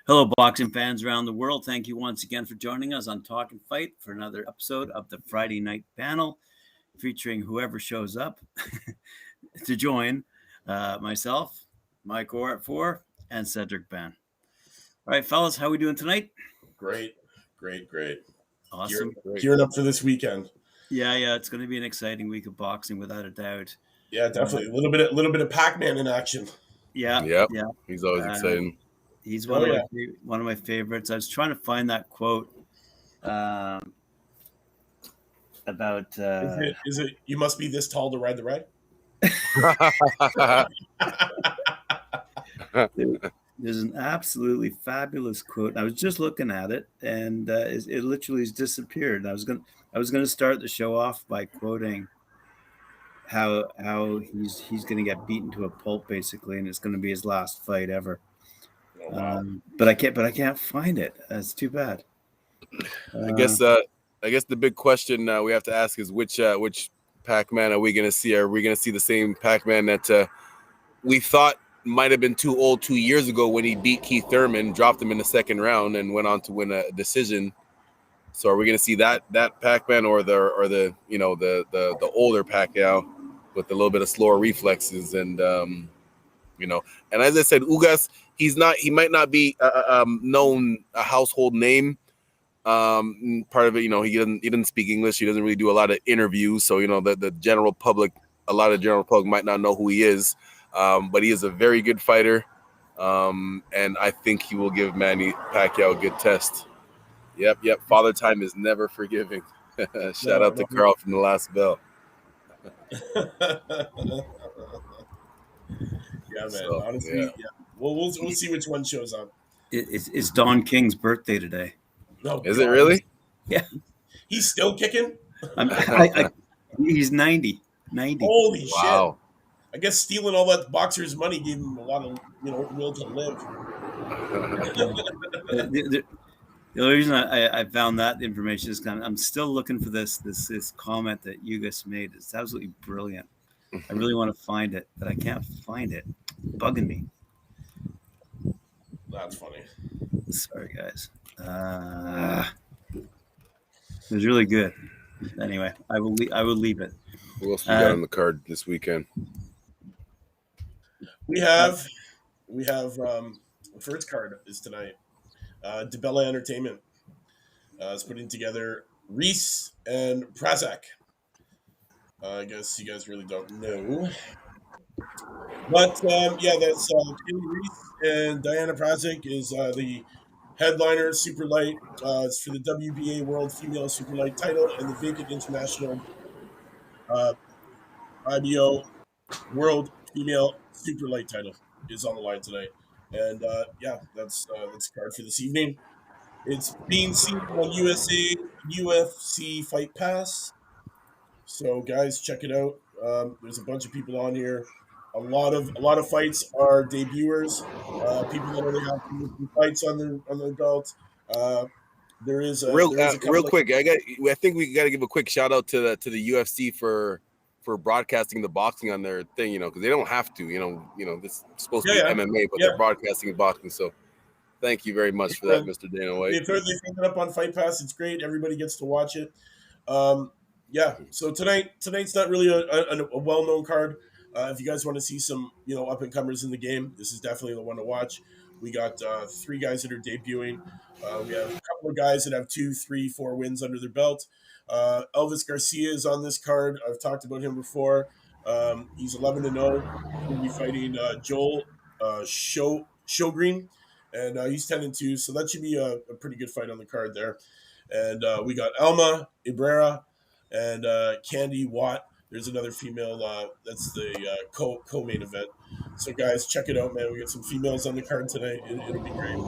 Hello, boxing fans around the world. Thank you once again for joining us on Talk and Fight for another episode of the Friday night panel featuring whoever shows up to join myself, Mike Orr at 4, and Cedric Ben. All right, fellas, how are we doing tonight? Great. Awesome. Gearing up for this weekend. Yeah, it's going to be an exciting week of boxing without a doubt. Yeah, definitely. A little bit of Pac-Man in action. Yeah. He's always exciting. He's one of my favorites. I was trying to find that quote about. Is it? You must be this tall to ride the ride. There's an absolutely fabulous quote. I was just looking at it, and it literally has disappeared. I was gonna start the show off by quoting how he's gonna get beaten to a pulp basically, and it's gonna be his last fight ever. Oh, wow. But I can't find it. That's too bad. I guess the big question we have to ask is which Pac-Man are we going to see? Are we going to see the same Pac-Man that we thought might have been too old 2 years ago when he beat Keith Thurman, dropped him in the second round, and went on to win a decision? So are we going to see that Pac-Man or the older Pacquiao with a little bit of slower reflexes and and as I said, Ugas, he might not be known a household name. Part of it, he doesn't speak English. He doesn't really do a lot of interviews. So, the general public, a lot of general public might not know who he is. But he is a very good fighter. And I think he will give Manny Pacquiao a good test. Yep. Father time is never forgiving. Shout out to Carl from the last bell. Yeah, man. So, honestly, yeah. We'll see which one shows up. It's Don King's birthday today. No, is it really? Yeah. He's still kicking? He's 90. 90. Holy shit. I guess stealing all that boxer's money gave him a lot of, will to live. The only reason I found that information is I'm still looking for this comment that Ugas made. It's absolutely brilliant. I really want to find it, but I can't find it. It's bugging me. That's funny. Sorry, guys. It was really good. Anyway, I will leave it. Who else we got on the card this weekend? We have the first card is tonight. DeBella Entertainment is putting together Reese and Prazak. I guess you guys really don't know. But, that's Kaylee Reese and Diana Prazak is the headliner, super light. It's for the WBA World Female Super Light title and the vacant international IBO World Female Super Light title is on the line tonight. And, that's the card for this evening. It's being seen on UFC Fight Pass. So, guys, check it out. There's a bunch of people on here. A lot of fights are debuters. People that already have fights on their belt. There is real quick. I think we got to give a quick shout out to the UFC for broadcasting the boxing on their thing. Because they don't have to. This is supposed to be MMA, but they're broadcasting boxing. So, thank you very much for that, Mr. Dana White. They've it up on Fight Pass. It's great. Everybody gets to watch it. So tonight's not really a well-known card. If you guys want to see some, up-and-comers in the game, this is definitely the one to watch. We got 3 guys that are debuting. We have a couple of guys that have 2, 3, 4 wins under their belt. Elvis Garcia is on this card. I've talked about him before. He's 11-0. He'll be fighting Joel Shogreen, and he's 10-2. So that should be a pretty good fight on the card there. And we got Alma Ibrera and Candy Watt. There's another female. That's the co-main event. So, guys, check it out, man. We got some females on the card tonight. It'll be great.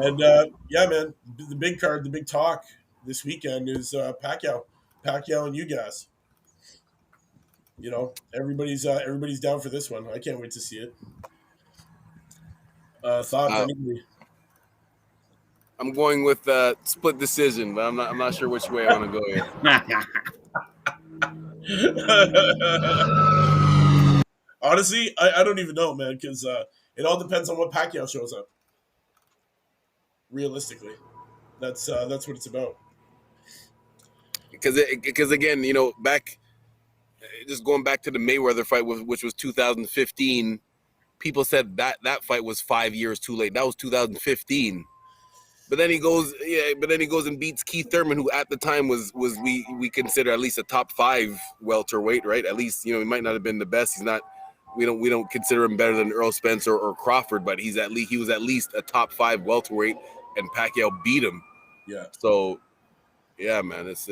And, man, the big card, the big talk this weekend is Pacquiao and Ugas. Everybody's down for this one. I can't wait to see it. Thoughts? I'm going with split decision, but I'm not sure which way I want to go here. Honestly, I don't even know, man, because it all depends on what Pacquiao shows up. Realistically, that's what it's about. Because again, back just going back to the Mayweather fight, which was 2015. People said that fight was 5 years too late. That was 2015. But then he goes and beats Keith Thurman, who at the time was we consider at least a top 5 welterweight, right? At least he might not have been the best. He's not. We don't consider him better than Earl Spencer or Crawford, but he was at least a top 5 welterweight, and Pacquiao beat him. Yeah. So, yeah, man, it's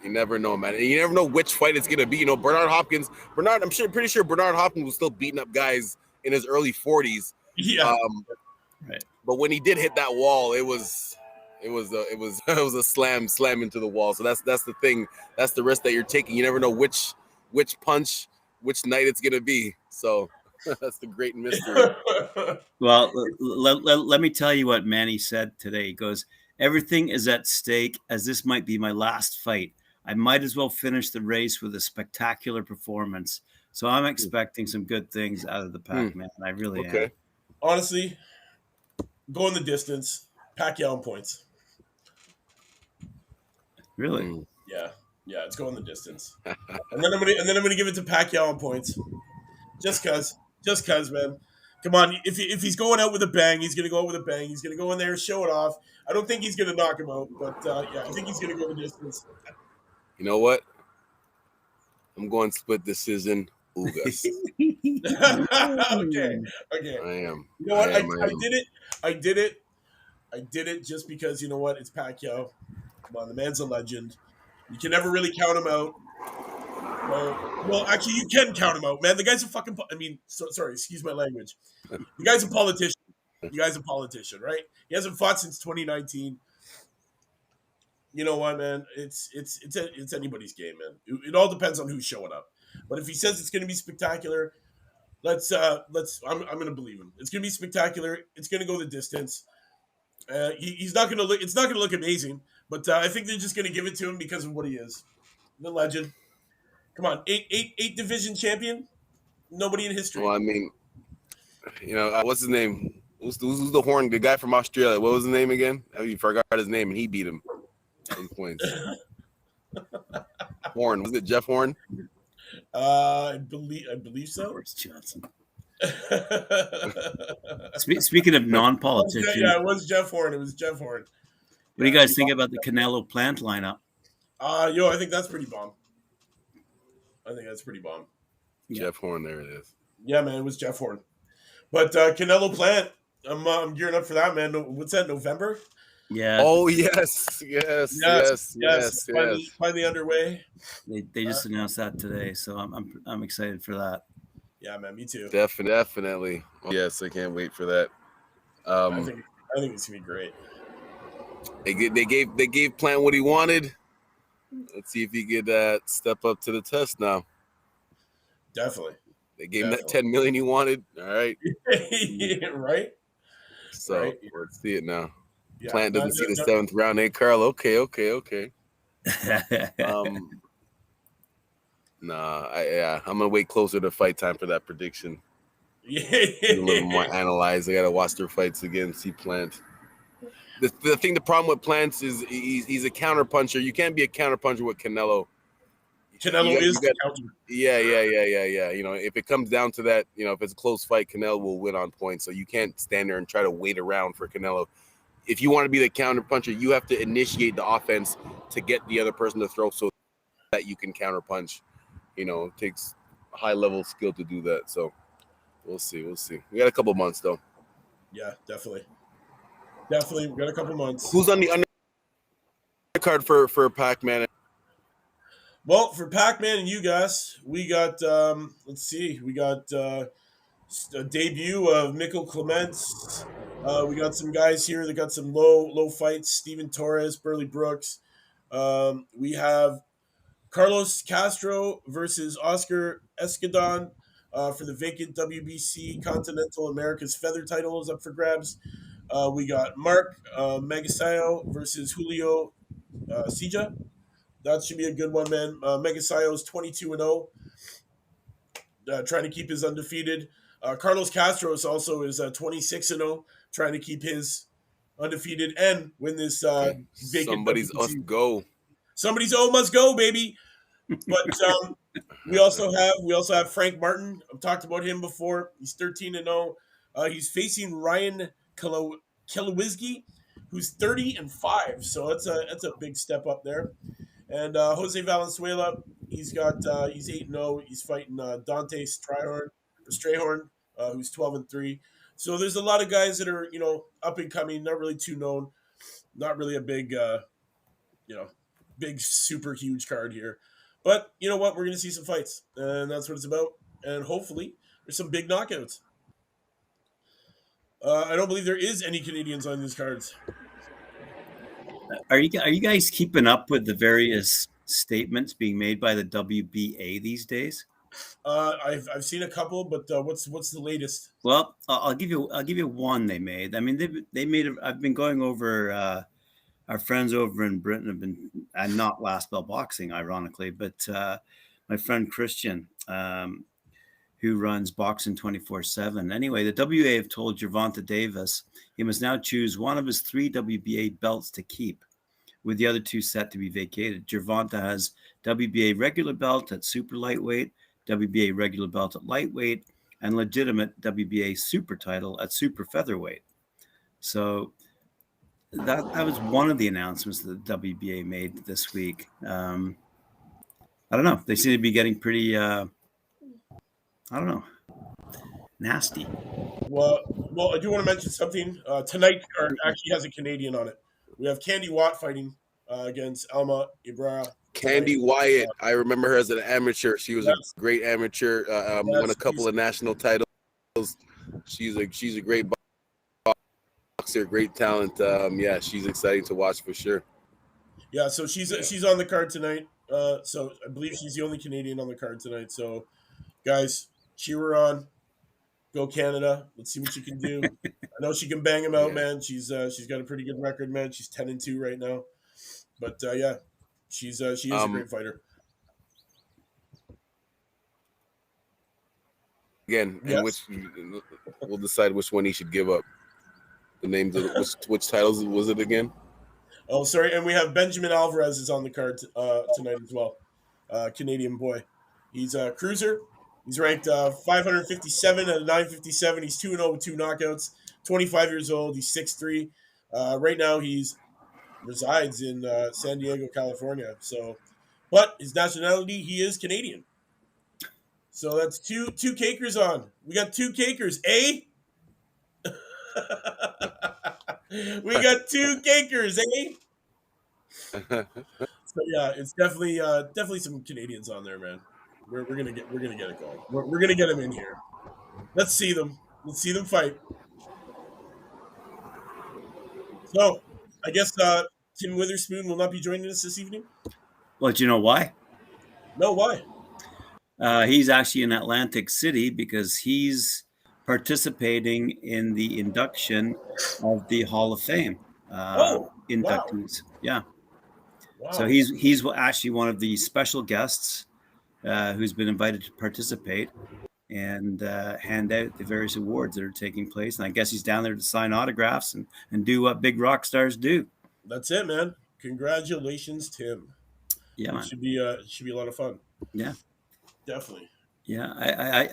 you never know, man. And you never know which fight it's gonna be. Bernard Hopkins. Pretty sure Bernard Hopkins was still beating up guys in his early 40s. Yeah. Right. But when he did hit that wall, it was a slam into the wall. So that's the thing. That's the risk that you're taking. You never know which punch, which night it's gonna be. So that's the great mystery. Well, let me tell you what Manny said today. He goes, "Everything is at stake, as this might be my last fight. I might as well finish the race with a spectacular performance." So I'm expecting some good things out of the Pac-Man. I really am. Honestly, going the distance, Pacquiao in points. Really? Yeah, it's going the distance. and then I'm gonna give it to Pacquiao in points. Just cause, man. Come on, if he's going out with a bang, he's gonna go out with a bang. He's gonna go in there, show it off. I don't think he's gonna knock him out, but I think he's gonna go the distance. You know what? I'm going split decision. Ugas. Okay. I am. You know what? I did it just because you know what? It's Pacquiao. Come on, the man's a legend. You can never really count him out. Well, actually, you can count him out, man. The guy's a fucking. Sorry, excuse my language. The guy's a politician. You guy's a politician, right? He hasn't fought since 2019. You know what, man? It's anybody's game, man. It all depends on who's showing up. But if he says it's going to be spectacular, I'm going to believe him. It's going to be spectacular. It's going to go the distance. He's not going to look. It's not going to look amazing, but I think they're just going to give it to him because of what he is, the legend. Come on, eight division champion. Nobody in history. Well, I mean, what's his name? Who's the horn? The guy from Australia. What was his name again? I forgot his name, and he beat him in points. Horn, was it Jeff Horn? I believe so. Boris Johnson. Speaking of non-politicians, it was Jeff Horn. It was Jeff Horn. What do you guys think about the Canelo Plant lineup? I think that's pretty bomb. Yeah. Jeff Horn, there it is. Yeah, man, it was Jeff Horn. But Canelo Plant, I'm gearing up for that, man. What's that, November? Yeah. Oh, yes. Finally underway. They just announced that today, so I'm excited for that. Yeah, man, me too. Definitely. Yes, I can't wait for that. I think it's gonna be great. They gave Plant what he wanted. Let's see if he could step up to the test now. Definitely. They gave him that $10 million he wanted. All right. Right. So let's see it now. Yeah, Plant doesn't see the 7th round. Hey, Carl. Okay. I'm gonna wait closer to fight time for that prediction. A little more analyzed. I gotta watch their fights again. See Plant. The problem with Plants is he's a counter puncher. You can't be a counter puncher with Canelo. Canelo is the counter. Yeah. If it comes down to that, if it's a close fight, Canelo will win on points. So you can't stand there and try to wait around for Canelo. If you want to be the counter puncher, you have to initiate the offense to get the other person to throw so that you can counter punch. It takes a high level skill to do that. So we'll see. We got a couple months though. Yeah, definitely. We got a couple months. Who's on the undercard for Pac-Man? Well, for Pac-Man and Ugas, we got we got a debut of Mikkel Clements. We got some guys here that got some low fights. Steven Torres, Burley Brooks. We have Carlos Castro versus Oscar Escadon for the vacant WBC Continental America's Feather title is up for grabs. We got Mark Magasayo versus Julio Sija. That should be a good one, man. Magasayo's 22-0, trying to keep his undefeated. Carlos Castro is 26-0, trying to keep his undefeated and win this vacant Somebody's WBC. must go. Somebody's must go, baby. But we also have Frank Martin. I've talked about him before. He's 13-0. He's facing Ryan Kilowizki, who's 30-5. So that's a big step up there. And Jose Valenzuela, he's 8-0. He's fighting Dante Strayhorn, who's 12-3. So there's a lot of guys that are up and coming, not really too known, not really a big big super huge card here. But you know what? We're going to see some fights, and that's what it's about. And hopefully, there's some big knockouts. I don't believe there is any Canadians on these cards. Are you guys keeping up with the various statements being made by the WBA these days? I've seen a couple, but what's the latest? Well, I'll give you one they made. I mean, they made. I've been going over. Our friends over in Britain have been, and not Last Bell Boxing, ironically, but my friend Christian, who runs Boxing 24/7. Anyway, the WBA have told Gervonta Davis he must now choose one of his 3 WBA belts to keep, with the other 2 set to be vacated. Gervonta has WBA regular belt at super lightweight, WBA regular belt at lightweight, and legitimate WBA super title at super featherweight. So that was one of the announcements that the WBA made this week. I don't know. They seem to be getting pretty, nasty. Well, I do want to mention something. Tonight's card actually has a Canadian on it. We have Candy Watt fighting against Alma Ibrahim. Candy Wyatt, I remember her as an amateur. She was a great amateur. Won a couple of national titles. She's a great boxer, great talent. She's exciting to watch for sure. Yeah, so she's on the card tonight. So I believe she's the only Canadian on the card tonight. So, guys, cheer her on. Go Canada. Let's see what she can do. I know she can bang him out, man. She's got a pretty good record, man. She's 10-2 right now. But she is a great fighter. Again, and we'll decide which one he should give up. The names of which titles was it again? Oh, sorry, and we have Benjamin Alvarez is on the card tonight as well. Canadian boy. He's a cruiser. He's ranked 557 at 957. He's 2-0 with 2 knockouts. 25 years old. He's 6'3". Right now, resides in San Diego, California. So, but his nationality, he is Canadian. So that's two cakers on. We got 2 cakers, eh? We got 2 cakers, eh? So yeah, it's definitely some Canadians on there, man. We're gonna get it going. We're gonna get them in here. Let's see them. Let's see them fight. So I guess Tim Witherspoon will not be joining us this evening. Well, do you know why? No, why? He's actually in Atlantic City because he's participating in the induction of the Hall of Fame inductees. Wow. Yeah. Wow. So he's actually one of the special guests who's been invited to participate and hand out the various awards that are taking place. And I guess he's down there to sign autographs and do what big rock stars do. That's it, man. Congratulations, Tim. Yeah, man. It should be a lot of fun. Yeah. Definitely. Yeah,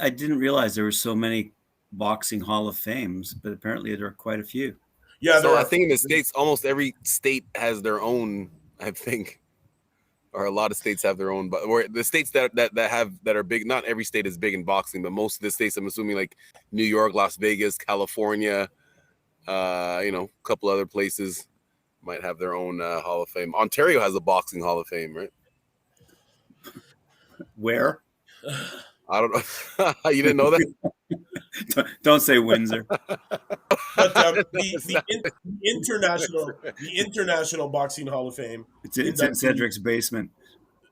I didn't realize there were so many boxing Hall of Fames, but apparently there are quite a few. Yeah, so I think in the States, almost every state has their own, I think, or a lot of states have their own, but or the states that are big, not every state is big in boxing, but most of the states, I'm assuming like New York, Las Vegas, California, a couple other places might have their own Hall of Fame. Ontario has a boxing Hall of Fame, right? Where? I don't know. You didn't know that? Don't say Windsor. But the international boxing Hall of Fame. It's in Cedric's basement.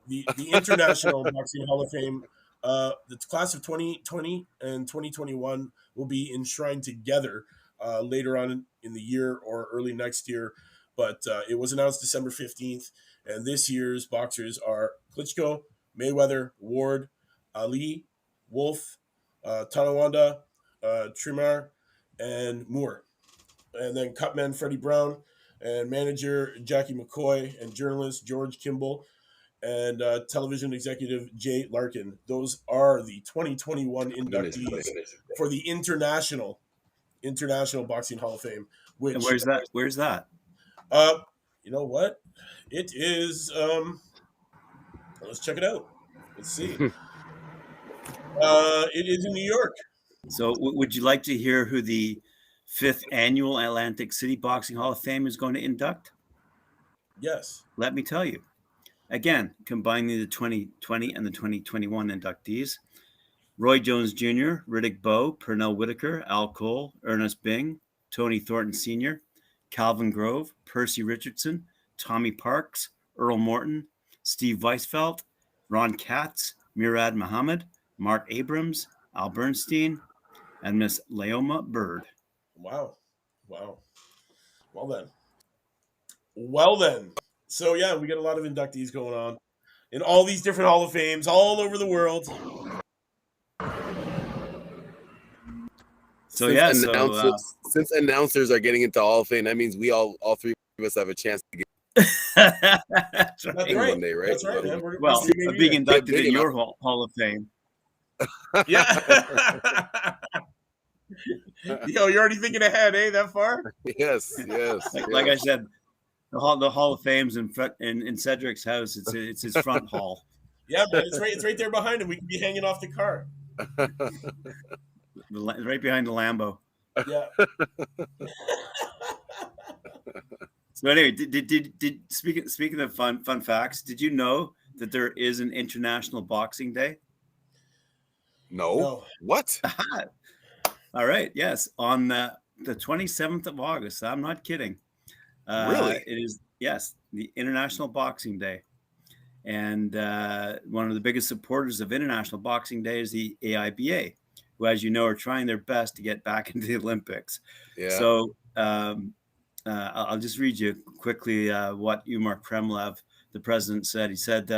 The International Boxing Hall of Fame. The class of 2020 and 2021 will be enshrined together later on in the year or early next year. But it was announced December 15th, and this year's boxers are Klitschko, Mayweather, Ward, Ali, Wolf, Tonawanda, Trimar, and Moore. and then cutman Freddie Brown, and manager Jackie McCoy, and journalist George Kimball, and television executive Jay Larkin. Those are the 2021 inductees for the International Boxing Hall of Fame. Which And where's that? Where's that? You know what? It is. Let's check it out. Let's see. It is in New York. So, would you like to hear who the 5th annual Atlantic City Boxing Hall of Fame is going to induct? Yes. Let me tell you. Again, combining the 2020 and the 2021 inductees: Roy Jones Jr., Riddick Bowe, Pernell Whitaker, Al Cole, Ernest Bing, Tony Thornton Sr., Calvin Grove, Percy Richardson, Tommy Parks, Earl Morton, Steve Weisfeld, Ron Katz, Murad Muhammad, Mark Abrams, Al Bernstein, and Miss Leoma Bird. Wow. Well then. So yeah, we got a lot of inductees going on in all these different Hall of Fames all over the world. So since announcers are getting into Hall of Fame, that means we all three of us have a chance to get That's right. That's right. one day, right? That's right, man. Well, being inducted in your Hall of Fame. Yeah. Yo, you're already thinking ahead, eh? That far? Yes. Like I said, the Hall of Fame's in Cedric's house. It's his front hall. Yeah, man. It's right there behind him. We can be hanging off the car. Right behind the Lambo. Yeah. So anyway, did speaking of fun facts, did you know that there is an International Boxing Day? No. What? All right. Yes, on the 27th of August. I'm not kidding. Really? It is, yes, the International Boxing Day. And one of the biggest supporters of International Boxing Day is the AIBA, who, as you know, are trying their best to get back into the Olympics. Yeah. So I'll just read you quickly what Umar Kremlev, the president, said. He said,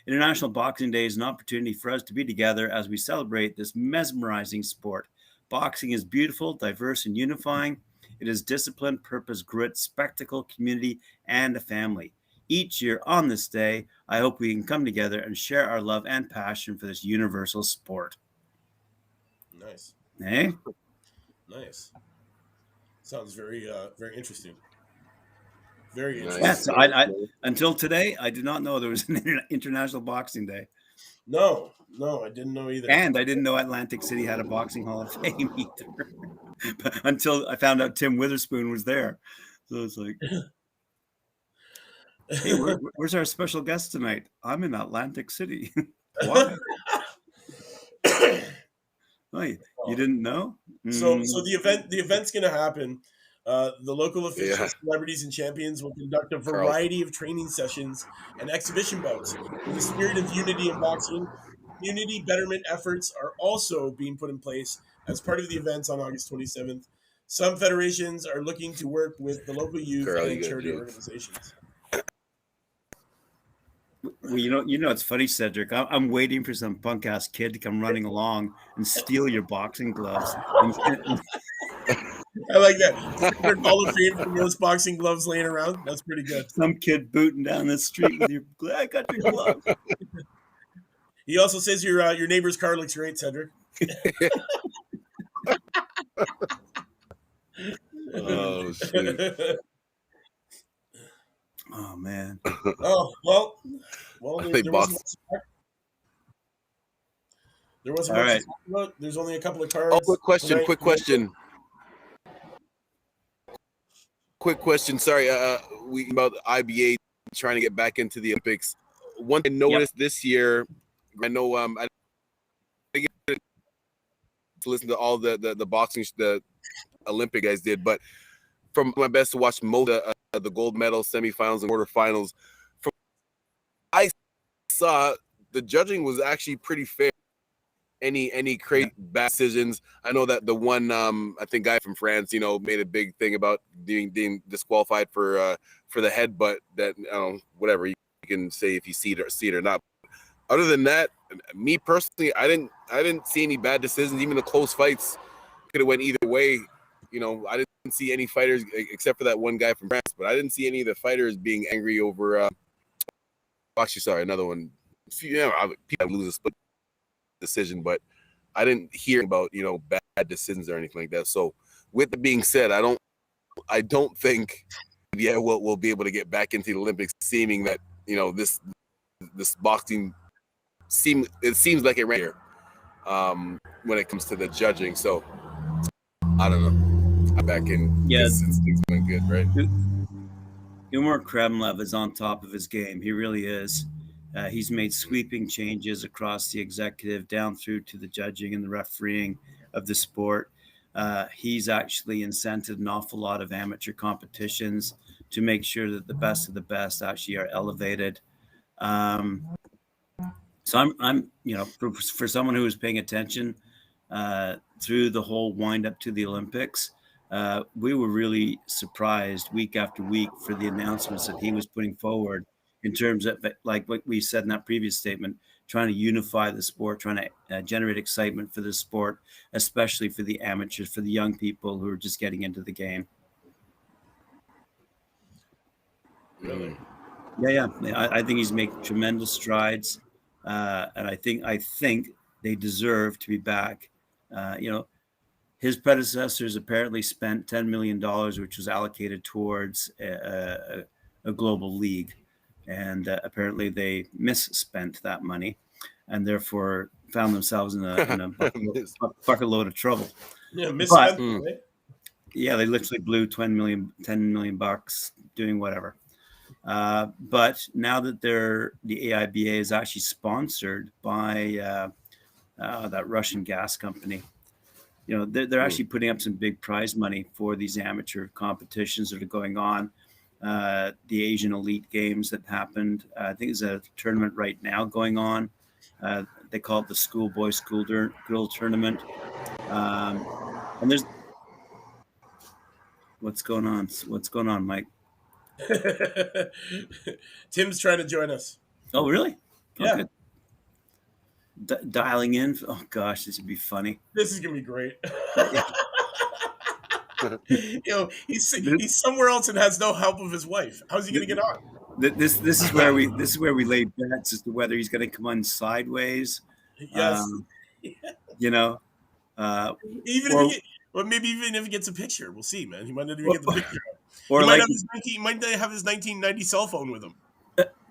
International Boxing Day is an opportunity for us to be together as we celebrate this mesmerizing sport. Boxing is beautiful, diverse, and unifying. It is discipline, purpose, grit, spectacle, community, and a family. Each year on this day, I hope we can come together and share our love and passion for this universal sport. Nice. Eh? Nice. Sounds very interesting. Very interesting. Yes, I until today, I did not know there was an International Boxing Day. No, I didn't know either. And I didn't know Atlantic City had a Boxing Hall of Fame either. Until I found out Tim Witherspoon was there. So it's like, hey, where's our special guest tonight? I'm in Atlantic City. Why? Oh, you didn't know? So the event's going to happen. The local officials, celebrities, and champions will conduct a variety of training sessions and exhibition bouts. In the spirit of unity in boxing, community betterment efforts are also being put in place as part of the events on August 27th. Some federations are looking to work with the local youth and charity organizations. Well, you know, it's funny, Cedric. I'm waiting for some punk ass kid to come running along and steal your boxing gloves. I like that. They're Hall of Fame for most boxing gloves laying around. That's pretty good. Some kid booting down the street with your. I got your gloves. He also says your neighbor's car looks great, Cedric. Oh shit. Oh man. Oh well. There wasn't much All right. to talk about. There's only a couple of cards. Oh, quick question. Sorry, we about IBA trying to get back into the Olympics. One thing I noticed this year, I know I didn't get to listen to all the boxing the Olympic guys did, but from my best to watch most of the gold medal semifinals and quarterfinals, from I saw the judging was actually pretty fair. Any crazy bad decisions? I know that the one I think guy from France, made a big thing about being disqualified for the headbutt. That whatever you can say if you see it or not. Other than that, me personally, I didn't see any bad decisions. Even the close fights could have went either way. I didn't see any fighters except for that one guy from France, but I didn't see any of the fighters being angry over. Actually, sorry, another one. People lose a split decision, but I didn't hear about bad decisions or anything like that. So, with that being said, I don't think we'll be able to get back into the Olympics, seeming that this boxing seems like it ran here when it comes to the judging. So I don't know. I'm back in. Yeah, since things went good, right? Umar Kremlev is on top of his game. He really is. He's made sweeping changes across the executive down through to the judging and the refereeing of the sport. He's actually incented an awful lot of amateur competitions to make sure that the best of the best actually are elevated. So I'm for someone who was paying attention through the whole wind up to the Olympics, we were really surprised week after week for the announcements that he was putting forward in terms of, like what we said in that previous statement, trying to unify the sport, trying to generate excitement for the sport, especially for the amateurs, for the young people who are just getting into the game. Really? Yeah. I think he's making tremendous strides, and I think they deserve to be back. His predecessors apparently spent $10 million, which was allocated towards a global league. And apparently they misspent that money and therefore found themselves in a bucket load of trouble. Yeah, misspent. Right? Yeah, they literally blew $10 million bucks doing whatever. But now that the AIBA is actually sponsored by that Russian gas company, they're actually putting up some big prize money for these amateur competitions that are going on. The Asian Elite Games that happened, I think there's a tournament right now going on. They call it the Schoolboy Schoolgirl Tournament. And there's what's going on? What's going on, Mike? Tim's trying to join us. Oh, really? Yeah. Okay. Dialing in. Oh gosh, this would be funny. This is gonna be great. He's somewhere else and has no help of his wife. How's he gonna get on? This is where we lay bets as to whether he's going to come on sideways. Yes. Even maybe even if he gets a picture, we'll see, man. He might not even get the picture. Or he might have his 1990 cell phone with him.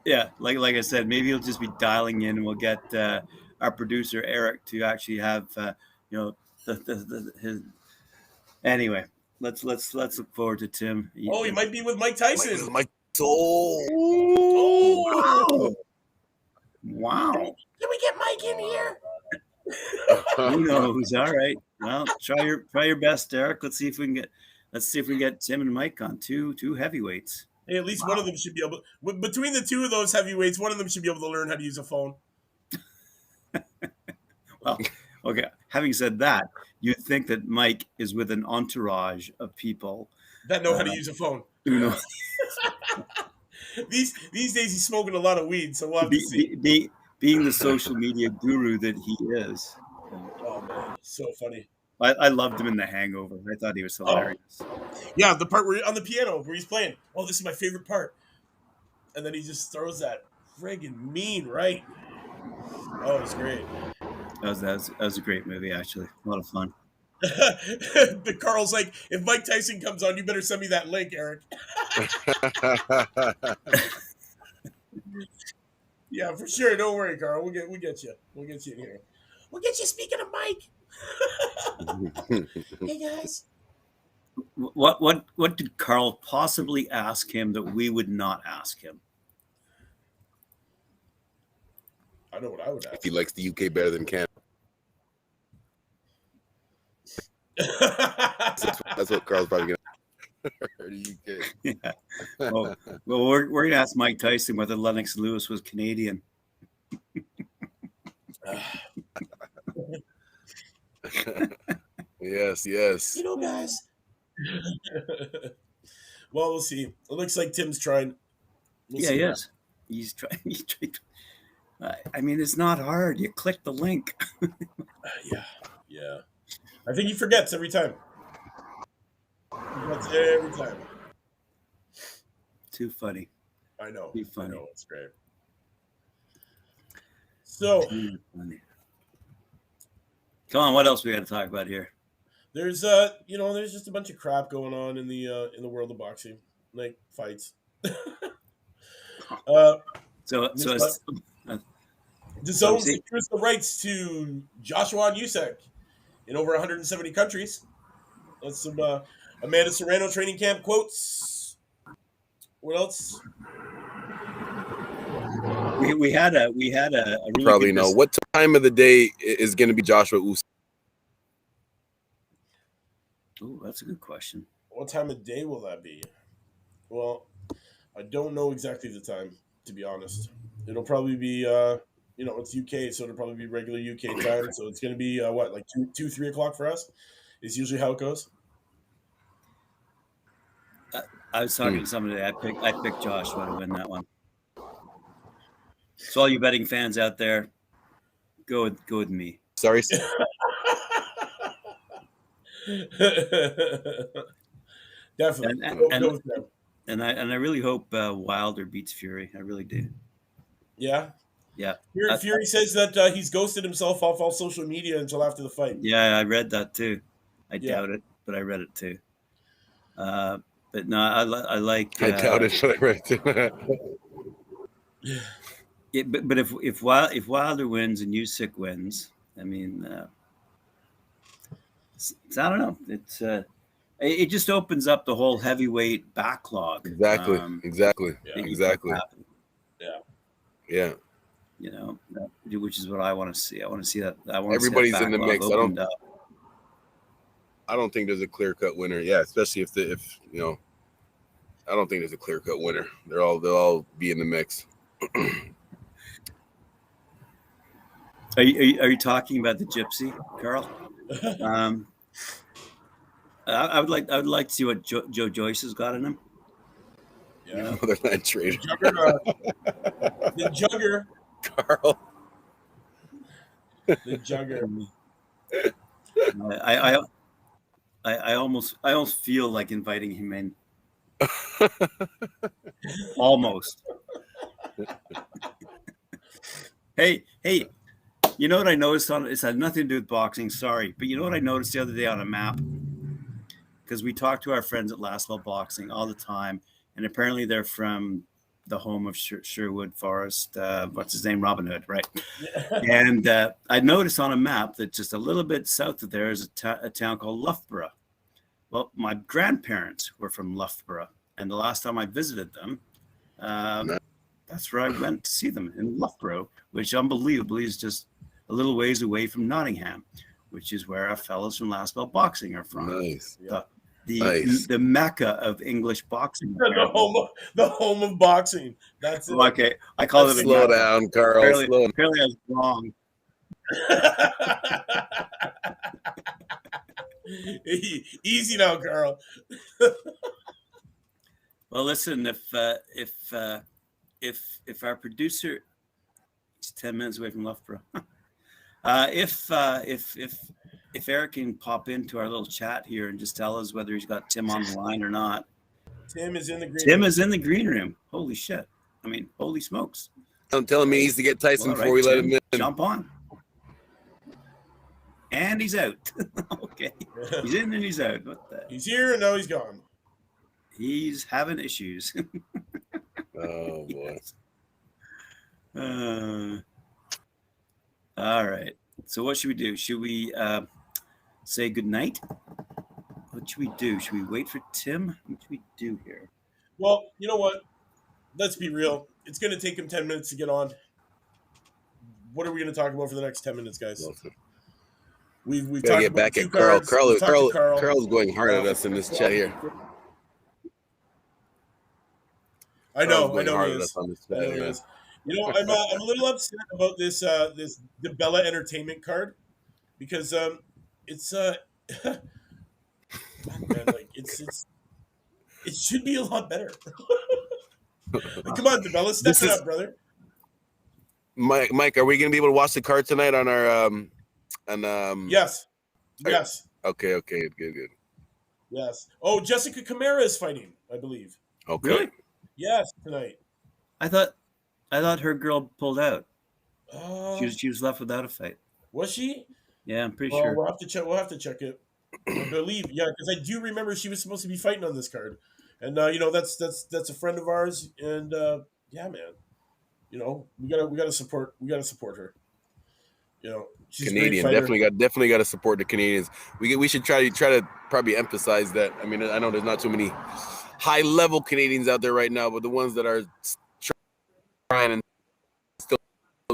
Yeah, like I said, maybe he'll just be dialing in, and we'll get our producer Eric to actually have his. Anyway, let's look forward to Tim. Oh, he might be with Mike Tyson. Oh. Wow. Can we get Mike in here? Who knows? All right. Well, try your best, Eric. Let's see if we can get Tim and Mike on two heavyweights. Hey, at least one of them should be able. Between the two of those heavyweights, one of them should be able to learn how to use a phone. Well, okay. Having said that, you'd think that Mike is with an entourage of people that know how to use a phone. Who know? These days, he's smoking a lot of weed, so we'll have to see. Being the social media guru that he is. Oh man, so funny. I loved him in The Hangover. I thought he was hilarious. Yeah, the part where on the piano where he's playing. Oh, this is my favorite part. And then he just throws that friggin' mean right. Oh, it's great. That was a great movie, actually. A lot of fun. The Carl's like, if Mike Tyson comes on, you better send me that link, Eric. Yeah, for sure. Don't worry, Carl. We'll get you. We'll get you in here. We'll get you. Speaking of Mike. Hey guys. What did Carl possibly ask him that we would not ask him? I know what I would ask. If he likes the UK better than Canada. That's what Carl's probably going to the UK. Yeah. Well, we're going to ask Mike Tyson whether Lennox Lewis was Canadian. Yes. Guys. Well, we'll see. It looks like Tim's trying. Yes. He's trying. I mean, it's not hard. You click the link. Yeah. I think he forgets every time. He gets it every time. Too funny. I know. Too funny. I know. It's great. So, Too funny. Come on, what else we got to talk about here? there's there's just a bunch of crap going on in the world of boxing, like fights. So it's, the zone secures the rights to Joshua and Usyk in over 170 countries. That's some Amanda Serrano training camp quotes. What else? we had a really Probably good know what time of the day is going to be Joshua Usyk. Oh, that's a good question. What time of day will that be? Well, I don't know exactly the time, to be honest. It'll probably be it's UK, so it'll probably be regular UK time. So it's going to be like 3 o'clock for us. Is usually how it goes. I was talking to somebody. I picked Joshua to win that one. So all you betting fans out there, go with me. Sorry. Definitely. And I really hope Wilder beats Fury. I really do. Yeah. Yeah. Fury says that he's ghosted himself off all social media until after the fight. Yeah, I read that too. I doubt it, but I read it too. But no, I like. I doubt it, but I read it too. But if Wilder wins and Usyk wins, I mean, I don't know. It just opens up the whole heavyweight backlog. Exactly. Yeah. You know, which is what I want to see. I want to see that. Everybody's in the mix. I don't think there's a clear-cut winner. Yeah, especially if I don't think there's a clear-cut winner. They'll all be in the mix. Are you talking about the Gypsy, Carl? I would like to see what Joe Joyce has got in him. Yeah, you know? They're not traded. The Jugger, Carl. The Jugger. I almost feel like inviting him in. Almost. Hey, you know what I noticed it's had nothing to do with boxing, sorry, but you know what I noticed the other day on a map? Because we talk to our friends at Last Ball Boxing all the time, and apparently they're from the home of Sherwood Forest, what's his name, Robin Hood, right? And I noticed on a map that just a little bit south of there is a town called Loughborough. Well, my grandparents were from Loughborough, and the last time I visited them, that's where I went to see them, in Loughborough, which unbelievably is just a little ways away from Nottingham, which is where our fellows from Last Ball Boxing are from. Nice. The mecca of English boxing. The home of boxing. That's it. Okay, I call it. Slow down, Carl. Apparently I was wrong. Easy now, Carl. Well, listen, if our producer, he's 10 minutes away from Loughborough. If Eric can pop into our little chat here and just tell us whether he's got Tim on the line or not. Tim is in the green room. Tim is in the green room. Holy shit. I mean, holy smokes. I'm telling me he needs to get Tyson before we let him in. Jump on. And he's out. Okay. He's in and he's out. He's here and now he's gone. He's having issues. Oh, boy. All right. So what should we do? Should we say goodnight? What should we do? Should we wait for Tim? What should we do here? Well, you know what? Let's be real. It's going to take him 10 minutes to get on. What are we going to talk about for the next 10 minutes, guys? We've talked get about back at Carl. Carl's going hard at us in this chat here. I know he is. You know, I'm a little upset about this DeBella Entertainment card because it's man, like it should be a lot better. Like, come on, DeBella, step it up, brother. Mike, are we going to be able to watch the card tonight on our Yes. Okay, good. Yes. Oh, Jessica Camara is fighting, I believe. Okay. Really? Yes, tonight. I thought her girl pulled out. Uh, She was left without a fight. was she? Yeah, I'm pretty Well, sure. we'll have to check. We'll have to check it. I believe, yeah, because I do remember she was supposed to be fighting on this card, and that's a friend of ours, and yeah, man, we gotta support her. She's a great Canadian, fighter. definitely got to support the Canadians. We should try to probably emphasize that. I mean, I know there's not too many high level Canadians out there right now, but the ones that are trying and still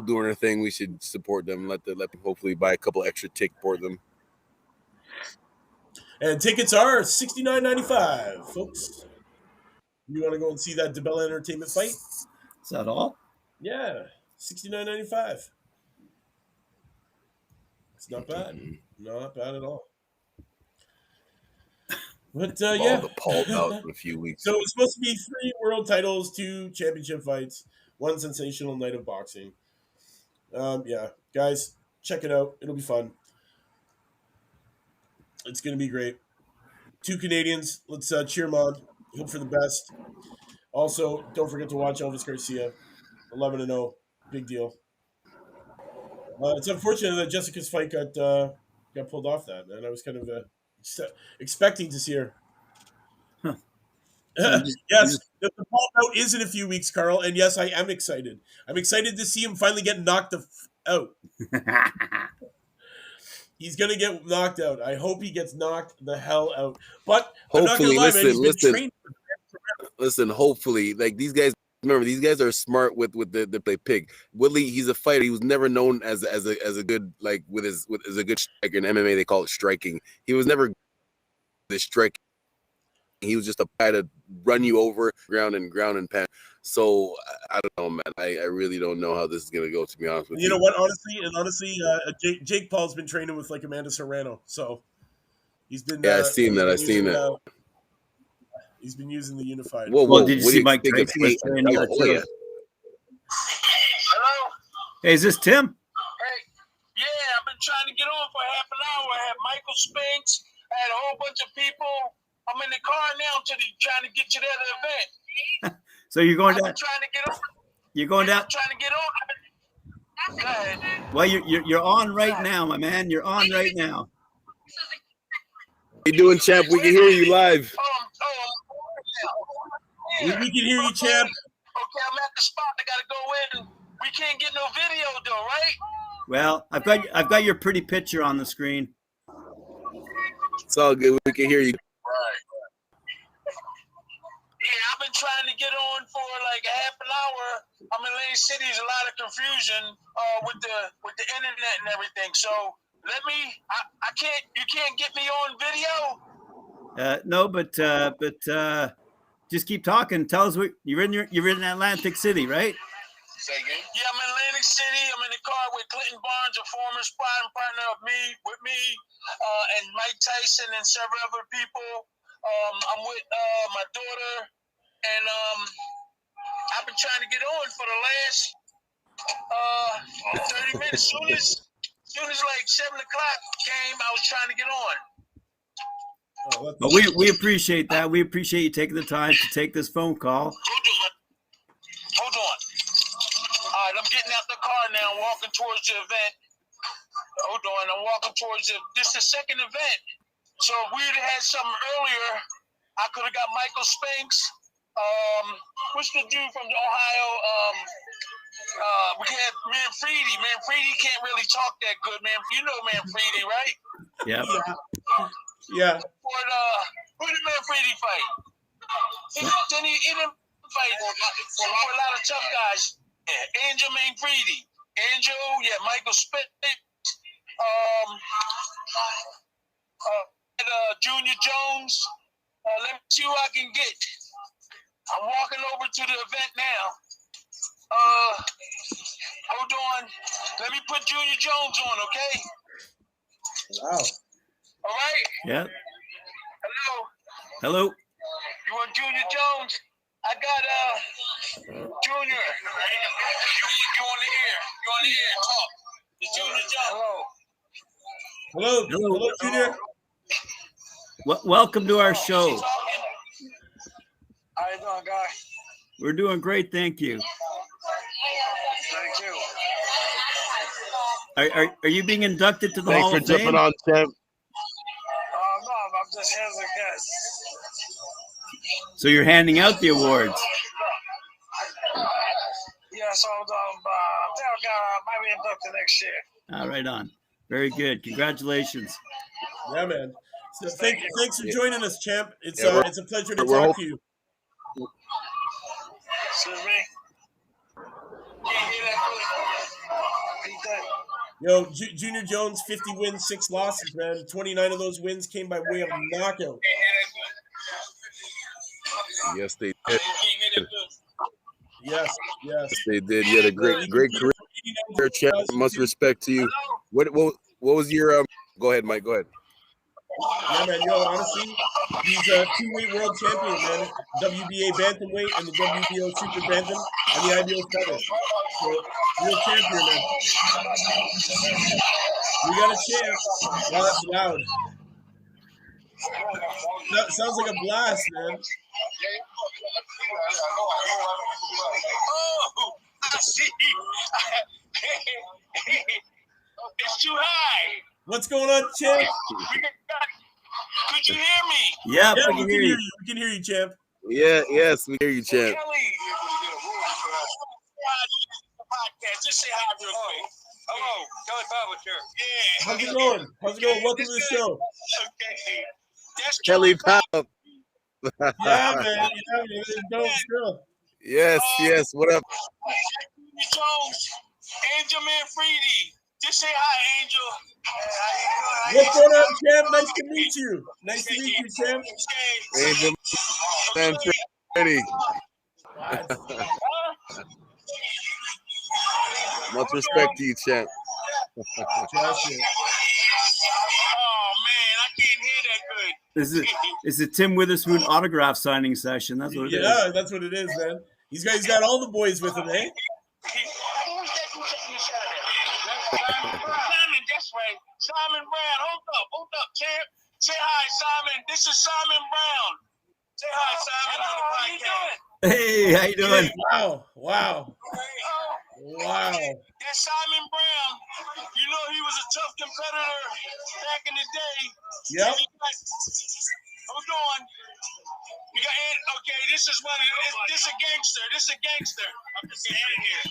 doing their thing, we should support them. Let them hopefully buy a couple extra tickets for them. And tickets are $69.95, folks. You want to go and see that DeBella Entertainment fight? Is that all? Yeah, $69.95. It's not bad. Not bad at all. But yeah, the Paul out in a few weeks. So it's supposed to be 3 world titles, 2 championship fights, 1 sensational night of boxing. Yeah, guys, check it out. It'll be fun. It's gonna be great. 2 Canadians. Let's cheer them on. Hope for the best. Also, don't forget to watch Elvis Garcia. 11-0, big deal. It's unfortunate that Jessica's fight got pulled off. That, man, I was kind of expecting to see her. Huh. Yes, the ball out is in a few weeks, Carl, and yes, I am excited. I'm excited to see him finally get knocked out. He's gonna get knocked out. I hope he gets knocked the hell out. But hopefully, I'm not gonna lie, man, he's been trained. Listen, hopefully, like these guys. Remember, these guys are smart with the play pig. Woodley, he's a fighter. He was never known as a good as a good striker. In MMA, they call it striking. He was never the striking. He was just a guy to run you over ground and pound. So I don't know, man. I really don't know how this is gonna go. To be honest with you, You know what? Honestly, Jake Paul's been training with like Amanda Serrano, so he's been. Yeah, I've seen that. He's been using the unified. Whoa! Did you see Mike Tyson was saying? Yeah. Hello. Hey, is this Tim? Hey, yeah, I've been trying to get on for half an hour. I had Michael Spinks. I had a whole bunch of people. I'm in the car now trying to get to that event. So you're going down? Trying to get on. You're going down? Trying to get on. Go ahead. Well, you're on right now, my man. You're on right now. How you doing, champ? We can hear you live. We can hear you, champ. Okay, I'm at the spot. I gotta go in. We can't get no video though, right? Well, I've got your pretty picture on the screen. It's all good. We can hear you. Right. Yeah, I've been trying to get on for like a half an hour. I'm in Lane City. There's a lot of confusion with the internet and everything. So I can't. You can't get me on video. No, but just keep talking. Tell us what you're in Atlantic City, right? Say again? Yeah, I'm in Atlantic City. I'm in the car with Clinton Barnes, a former sparring partner with me, and Mike Tyson and several other people. I'm with my daughter, and I've been trying to get on for the last 30 minutes. Soon as like 7 o'clock came, I was trying to get on. But we appreciate that. We appreciate you taking the time to take this phone call. Hold on. All right, I'm getting out the car now, walking towards the event. Hold on, I'm walking towards this is the second event. So if we'd had something earlier, I could have got Michael Spinks. What's the dude from Ohio? We had Manfredi. Manfredi can't really talk that good, man. You know Manfredi, right? Yeah. Yeah. Who did Manfredi fight? He didn't fight for a lot of tough guys. Yeah, Angel Manfredi. Angel, yeah, Michael Spinks. Junior Jones. Let me see who I can get. I'm walking over to the event now. Hold on. Let me put Junior Jones on, okay? Wow. All right? Yeah. Hello? Hello? You want Junior Jones? I got Junior. You on the air. You on the air. Talk. It's Junior Jones. Hello, Junior. Welcome to our show. How you doing, guy? We're doing great, thank you. Thank you. Are you being inducted to the Thanks Hall for of Fame? jumping on, Champ. No, I'm just here as a guest. So you're handing out the awards. Yeah, so I think I might be inducted next year. All right, on. Very good. Congratulations. Yeah, man. So thanks for joining us, champ. It's Yeah, it's a pleasure to we're talk to you. Excuse me? Can't hear that. Repeat that. Yo, Junior Jones, 50 wins, 6 losses, man. 29 of those wins came by way of knockout. Yes, they did. Yes. Yes, they did. You had a great career, champ. Much respect to you. What was your Go ahead, Mike. Go ahead. Yeah, man. Yo, honestly, he's a 2-weight world champion, man. WBA bantamweight and the WBO super bantam and the IBO feather. So, real champion, man. We got a champ. Wow, that's loud. That sounds like a blast, man. Oh, I see. It's too high. What's going on, champ? Could you hear me? Yeah, Yeah, we can hear you. We can hear you, champ. Yeah, yes, we hear you, champ. Kelly. Podcast. Just say hi real quick. Hello, Kelly Publisher. Yeah. How's it going? Welcome to the show. Okay. That's Kelly Powell. Yeah, man. Don't still. Yes. What up? Jones, Angel Manfredi. Just say hi, Angel. What's going on, champ? Nice to meet you. Nice to meet you, champ. Angel Manfredi. Much respect to you, champ. Oh man, I can't hear that good. This is a Tim Witherspoon autograph signing session. That's what it is. Yeah, that's what it is, man. He's got all the boys with him, eh? Simon, that's right. Simon Brown. Hold up, champ. Say hi, Simon. This is Simon Brown. Say hi, Simon. Hello, how you doing? Hey, how you doing? Wow. That's Simon Brown. You know he was a tough competitor back in the day. Yep. Hold on. This is one. This a gangster. I'm just standing here.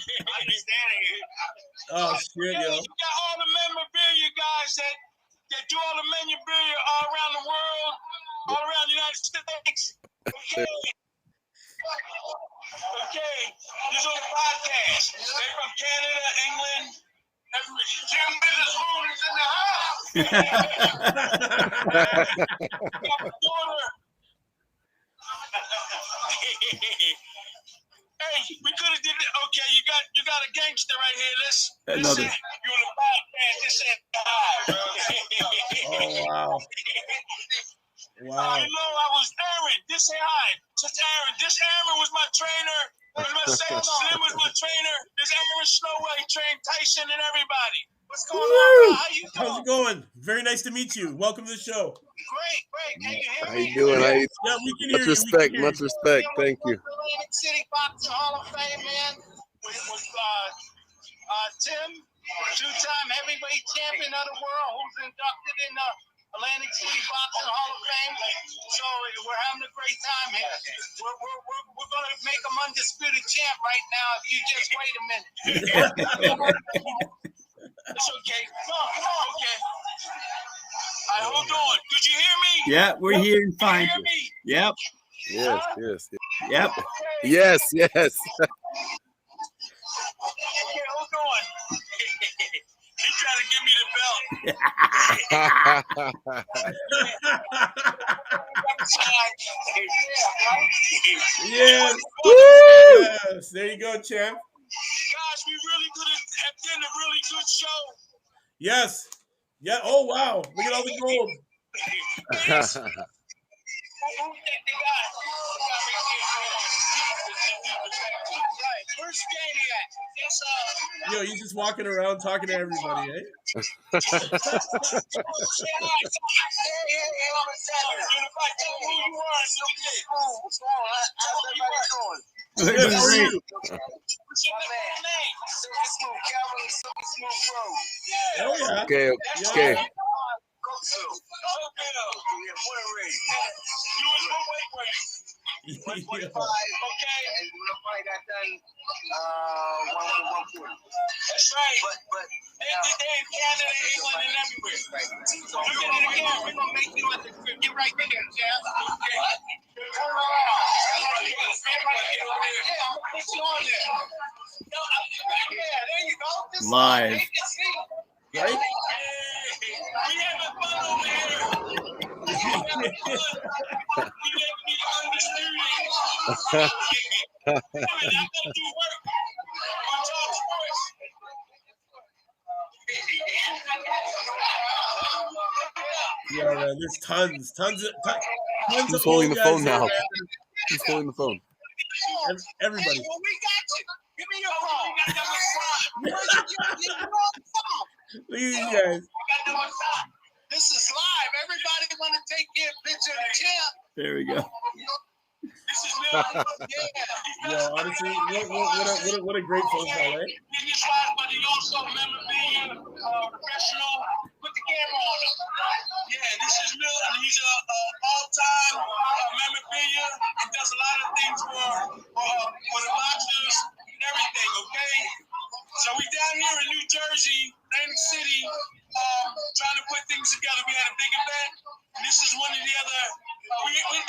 Oh shit, yo. You got all the memorabilia guys that do all the memorabilia all around the world, all around the United States. Okay. This is on the podcast. They're from Canada, England. Tim Witherspoon is in the house. Hey, we could have did it. Okay, you got a gangster right here. Let's say you on the podcast. Just say hi. Oh wow. You know I was Aaron. Just say hi. Just Aaron. This Aaron was my trainer. Slim was my trainer. This Aaron Snowway trained Tyson and everybody. What's going on? How you doing? How's it going? Very nice to meet you. Welcome to the show. Great. Can you hear me? How you doing? Yeah, we can hear you. Much respect. Thank you. Atlantic City Boxing Hall of Fame, man. With Tim, two-time heavyweight champion of the world, who's inducted in the Atlantic City Boxing Hall of Fame. So we're having a great time here. We're going to make him undisputed champ right now if you just wait a minute. It's okay. Come on. Okay. Hold on. Could you hear me? Yeah, we're hearing fine. Hear me? Yep. Yes. Yep. Yes. Okay, hold on. He's trying to give me the belt. Yes. There you go, champ. Gosh, we really could have done a really good show. Yes. Yeah. Oh wow. Look at all the gold. Where's Danny at? Yo, he's just walking around talking to everybody, eh? We're Good, doing how are great. you? Oh yeah. Okay. Yeah. Okay. Yeah. 145, okay? And when the fight got done, 140. That's right. But they in Canada, England, and everywhere. Right. So look at it again. We're gonna make you at the crib. Get right there, Jeff. Okay. Turn around. Stand right there. Yeah, I'm gonna put you on there. No, yeah, there you go. This Live. They can see. Right? Hey, we having fun over here. We having fun. We make me undisputed. I'm gonna do work. On Talk Sports. Yeah, man. There's tons Who's of holding old the guys phone here, now? man. Who's holding the phone? Everybody. Well, we got you. Give me your phone. Look at these guys. This is live. Everybody want to take their picture of the champ. There we go. This is Lil. Yeah. Yo, honestly, what a great phone call, right? He's live, but he also memorabilia, professional. Put the camera on him. Yeah, this is Lil, and he's a all-time memorabilia and does a lot of things for the boxers and everything. Okay. So we down here in New Jersey, Atlantic City, trying to put things together. We had a big event. And this is one of the other.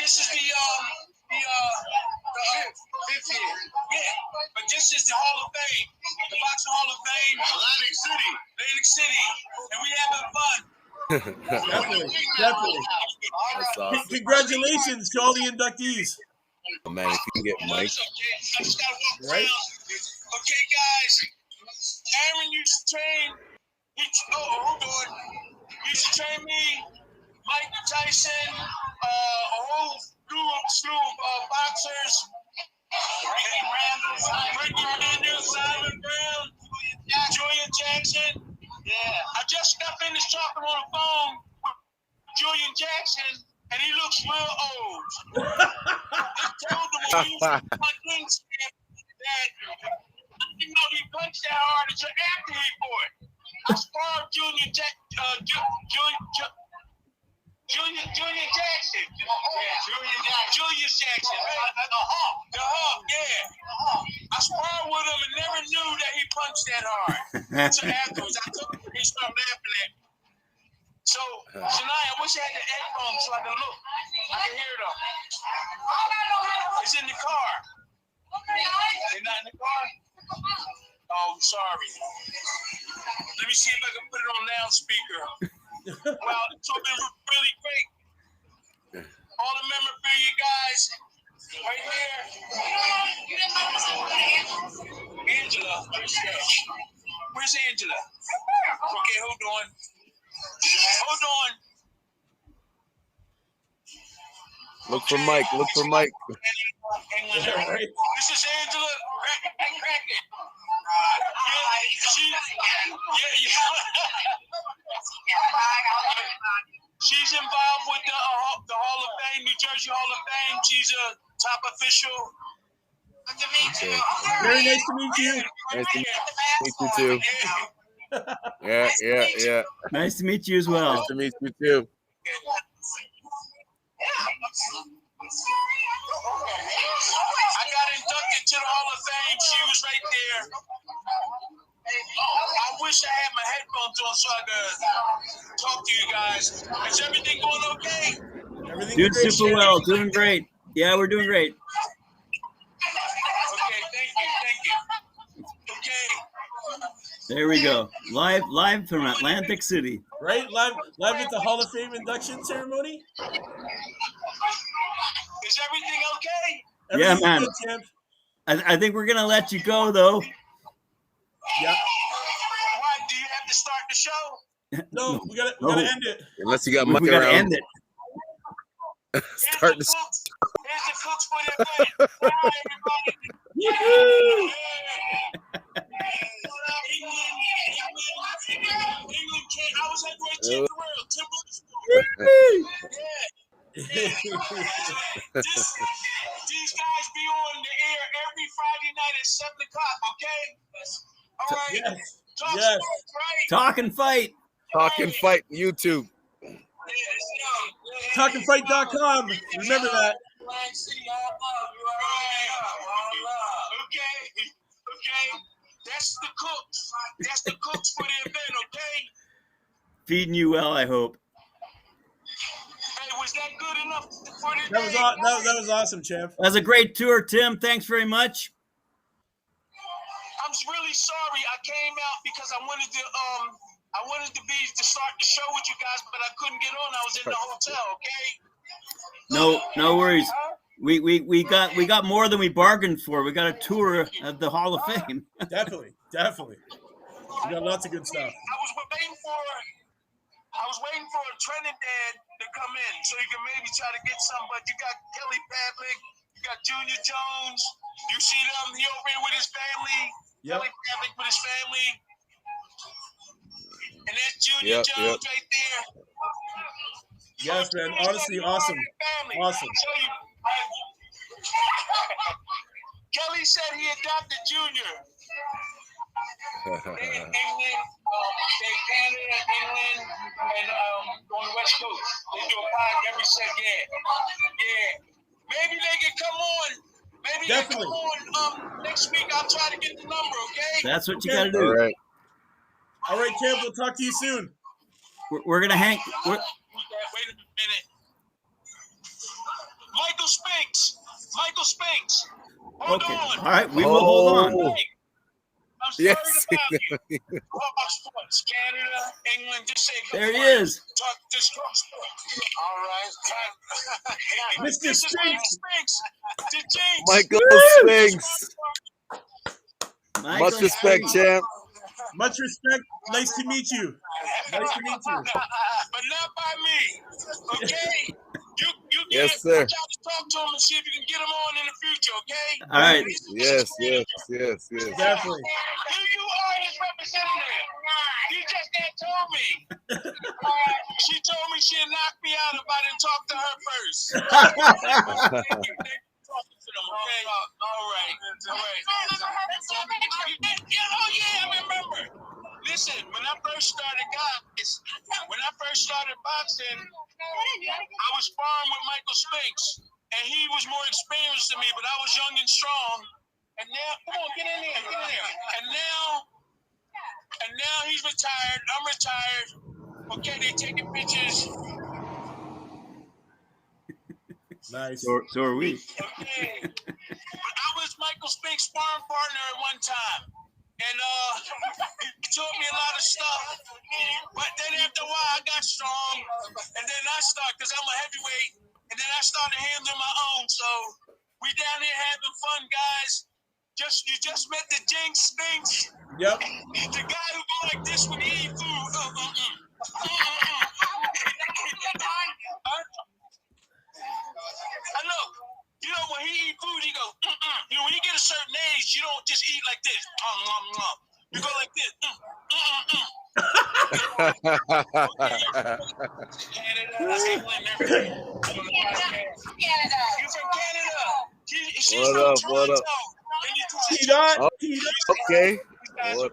This is the fifth year. Yeah, but this is the Hall of Fame, the Boxing Hall of Fame, Atlantic City, and we having fun. Definitely. That's awesome. Congratulations to all the inductees. Oh, man, if you can get Mike. I just gotta walk Right? around. Okay, guys. Aaron used to train. Hold on. He used to train me, Mike Tyson, a whole slew of boxers. Ricky Randall, Simon Brown, Julian Jackson. Yeah. I just got finished talking on the phone with Julian Jackson, and he looks real old. I told him when he was my things that he punched that hard until after he fought. I sparred Julian Jackson. Julius Jackson. Julius Jackson. The Hawk, yeah. I sparred with him and never knew that he punched that hard. So afterwards, I took him and he started laughing at me. So tonight, I wish I had the headphones so I can look. I can hear them. It's in the car. They're not in the car? Oh, sorry. Let me see if I can put it on loudspeaker. Well, it's been really great. All the memorabilia guys, right there. Angela, where's she at? Where's Angela? Okay, hold on. Look for Mike. Look for Mike. Yeah, right? This is Angela. Crack it. She's involved with the Hall of Fame, New Jersey Hall of Fame. She's a top official. Good to meet you. Very nice to meet you. Nice to meet you too. Yeah. Nice to meet you as well. Nice to meet you too. I got inducted to the Hall of Fame. She was right there. I wish I had my headphones on so I could talk to you guys. Is everything going okay? Everything's Doing great. super well. Doing great. Yeah, we're doing great. Okay, thank you. Okay. There we go. Live from Atlantic City. Right? Live at the Hall of Fame induction ceremony. Is everything okay? Yeah, Everything's man. good, champ. I think we're gonna let you go though. Yeah. Why, do you have to start the show? No, we gotta end it. Unless you got Mike We gotta around. end it. Start Here's the the cooks for the event. Bye, everybody. at 7 o'clock, okay? All right. Yes. Talk Yes. sports, right? Talkin' Fight. Talkin' Fight YouTube. Talkinfight.com. Remember that. Okay. That's the cooks. That's the cooks for the event, okay? Feeding you well, I hope. Hey, was that good enough for the That was that was awesome, champ. That was a great tour, Tim. Thanks very much. I'm really sorry I came out because I wanted to start the show with you guys, but I couldn't get on. I was in the hotel, okay? No worries. We got more than we bargained for. We got a tour of the Hall of Fame. Definitely. We got lots of good stuff. I was waiting for a Trinidad to come in so you can maybe try to get some, but you got Kelly Pavlik, you got Junior Jones. You see them, he over here with his family. Yep. Kelly Pavlik with his family. And that's Junior Jones right there. Yes, man. Honestly, awesome. Awesome. Kelly said he adopted Junior. England, Canada, England, and on the West Coast. They do a pod every set. Yeah. Maybe they can come on. Maybe Definitely. they come on next week. I'll try to get the number, okay? That's what you got to do. All right, champ. We'll talk to you soon. We're gonna hang. Wait a minute. Michael Spinks. Hold Okay. on. All right. We will hold on. I'm sorry Yes. about you. Talk sports. Canada, England, just say good There he word. is. Just talk sports. All right. Mr. This is Michael Spinks. Spinks. The Jinx. Michael Spinks. Michael Much respect, champ. Much respect. Nice to meet you. But not by me. Okay? You Yes, get sir. try to talk to him and see if you can get him on in the future, okay? All right. Yes. Definitely. You are his representative. He just that told me. She told me she'd knock me out if I didn't talk to her first. Talking to them, okay? All right. Oh, yeah, I remember. Listen, when I first started boxing, I was sparring with Michael Spinks, and he was more experienced than me, but I was young and strong. And now, come on, get in there. And now he's retired. I'm retired. Okay, they're taking pictures. Nice. So are we. Okay. But I was Michael Spinks' sparring partner at one time. And he taught me a lot of stuff. But then after a while, I got strong. And then I started, because I'm a heavyweight, and then I started handling my own. So we down here having fun, guys. You just met the Jinx Spinks. Yep. The guy who go like this when he eat food. I know. You know, when he eat food, he go, You know, when you get a certain age, you don't just eat like this. You go like this. Canada, England, everything. You from Canada? She's from Toronto. T-Dot. Okay. Hello.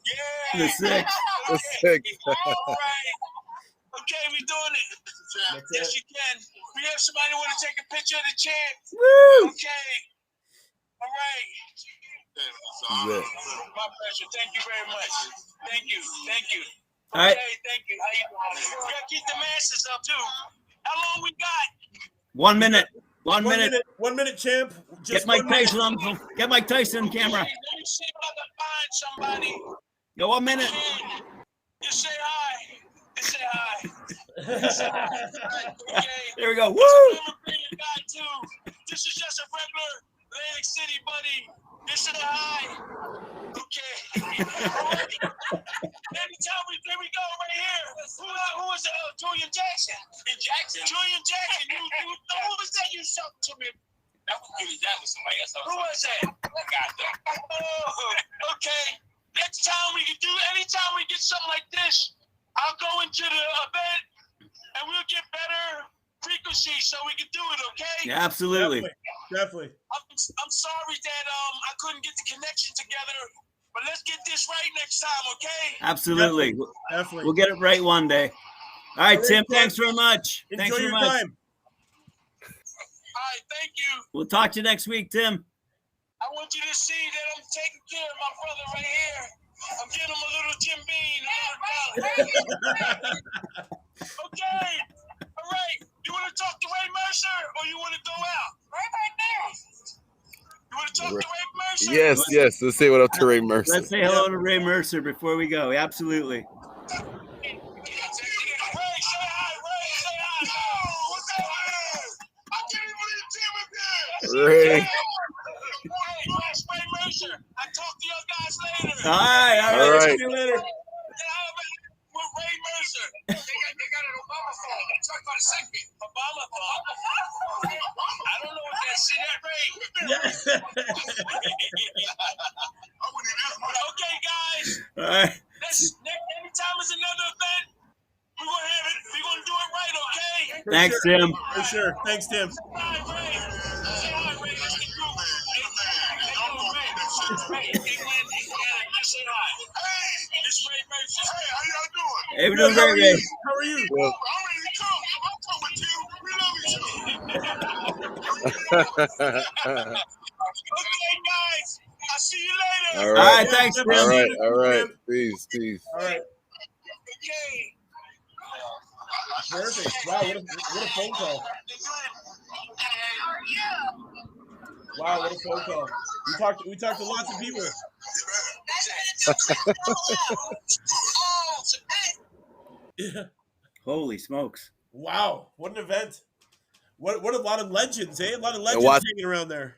Yeah. The six. The six. All right. Okay, we doing it. Yes, you can. We have somebody want to take a picture of the champ. Woo! Okay. All right. Yeah. My pleasure. Thank you very much. Thank you. All right. Okay, thank you. How you doing? We gotta keep the masses up too. How long we got? 1 minute. 1 1 minute. minute. 1 minute, champ. Get Mike Tyson on. Get Mike Tyson on camera. Let me see if I can find somebody. Go 1 minute. Just say hi. Just say hi. Okay. There we go. Woo! I'm a brilliant guy too. This is just a regular Atlantic City buddy. Just say hi. Okay. There we go right here. Who was it? Julian Jackson. Julian Jackson. Who was that you showed to me? That was somebody else. Who was that? I got that. Oh, okay. Anytime we get something like this, I'll go into the event and we'll get better frequency so we can do it, okay? Yeah, absolutely. Definitely. I'll I'm sorry that I couldn't get the connection together, but let's get this right next time, okay? Absolutely. Definitely. We'll get it right one day. All right, Tim, thanks very much. Enjoy Thanks very your much. time. All right, thank you. We'll talk to you next week, Tim. I want you to see that I'm taking care of my brother right here. I'm giving him a little Jim Beam, a little dollar. Okay. All right. You want to talk to Ray Mercer or you want to go out? Right there. You want to talk to Ray Mercer? Yes. Let's say what up to Ray Mercer. Let's say hello to Ray Mercer before we go. Absolutely. Ray, say hi. Ray, say hi. Oh, what's up, man? I can't even believe Tim is there. Ray. Hey, that's Ray Mercer. I talk to your guys later. All right. All right. See you later. With Ray Mercer. They got an Obama phone. Talk about a segment. Obama phone. I don't know what that see that Ray. Okay, guys. All right. Anytime is another event, we're gonna have it. We're gonna do it right, okay? Thanks, Tim. For sure. Thanks, Tim. Hi, Ray. Say hi, Ray. That's the group. Ray, say hi. Hey, it's Ray Mercer. Hey, how y'all doing? Hey, we're doing great, Ray. How are you? Well, I'm ready to come. I'm coming too. We love each other. Okay, guys. I'll see you later. all All right. right, thanks, Tim. All right. Peace. All right. Okay. Perfect. Wow, what a phone call. Wow, what a phone call. We talked to lots of people. Yeah. Holy smokes. Wow, what an event. What a lot of legends, eh? A lot of legends what- hanging around there.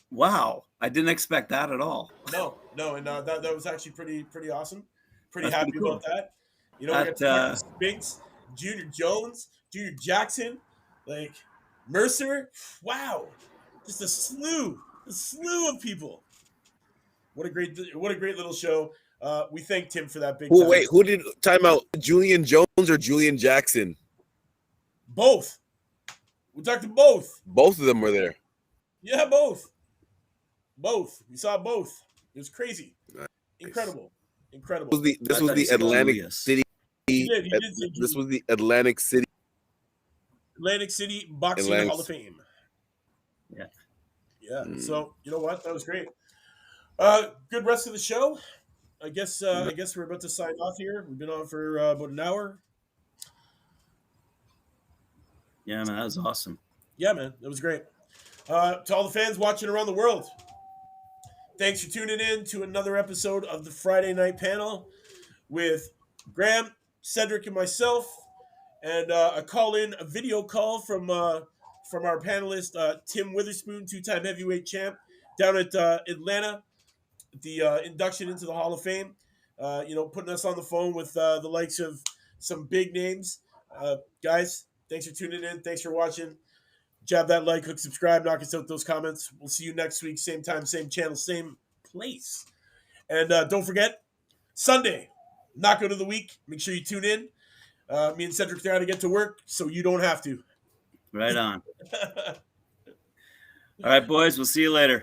Wow. I didn't expect that at all. No, and that was actually pretty awesome. Pretty That's happy pretty cool. about that. You know, we got That, to talk to Spinks, Junior Jones, Junior Jackson, like Mercer. Wow, just a slew of people. What a great little show. We thank Tim for that big time. Wait, who did time out? Julian Jones or Julian Jackson? Both. We talked to both. Both of them were there. Yeah, both. We saw both. It was crazy. Nice. Incredible. This I was thought the you said Atlantic Julius. City. He did say This was the Atlantic City. Atlantic City Boxing Atlantic- Hall of Fame. Yeah. Yeah. So you know what? That was great. Good rest of the show. I guess we're about to sign off here. We've been on for about an hour. Yeah, man, that was awesome. Yeah, man, that was great. To all the fans watching around the world, thanks for tuning in to another episode of the Friday Night Panel with Graham, Cedric, and myself, and a video call from our panelist Tim Witherspoon, two-time heavyweight champ, down at Atlanta, at the induction into the Hall of Fame. Putting us on the phone with the likes of some big names. Guys, thanks for tuning in. Thanks for watching. Jab that like, click subscribe, knock us out those comments. We'll see you next week, same time, same channel, same place. And don't forget, Sunday, knockout of the week. Make sure you tune in. Me and Cedric are going to get to work, so you don't have to. Right on. All right, boys, we'll see you later.